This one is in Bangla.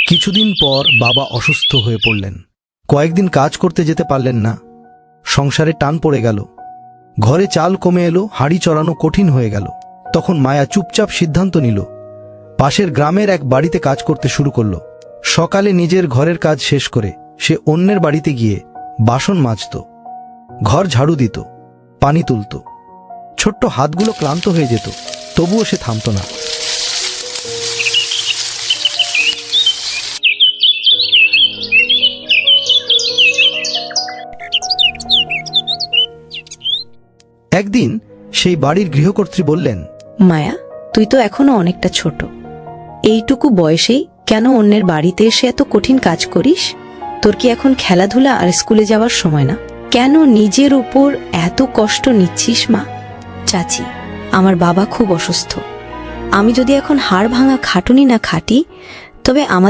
কিছুদিন পর বাবা অসুস্থ হয়ে পড়লেন। কয়েকদিন কাজ করতে যেতে পারলেন না। সংসারে টান পড়ে গেল। ঘরে চাল কমে এলো, হাঁড়ি চড়ানো কঠিন হয়ে গেল। তখন মায়া চুপচাপ সিদ্ধান্ত নিল, পাশের গ্রামের এক বাড়িতে কাজ করতে শুরু করল। সকালে নিজের ঘরের কাজ শেষ করে সে অন্যের বাড়িতে গিয়ে বাসন মাজত, ঘর ঝাড়ু দিত, পানি তুলত। ছোট্ট হাতগুলো ক্লান্ত হয়ে যেত, তবুও সে থামত না। একদিন সেই বাড়ির গৃহকর্ত্রী বললেন, মায়া, তুই তো এখনো অনেকটা ছোট। এইটুকু বয়সেই কেন অন্যের বাড়িতে এসে এত কঠিন কাজ করিস? তোর কি এখন খেলাধুলা আর স্কুলে যাওয়ার সময় না? কেন নিজের উপর এত কষ্ট নিচ্ছিস মা? চাচি, আমার বাবা খুব অসুস্থ। আমি যদি এখন হাড় ভাঙা খাটুনি না খাটি, তবে আমাদের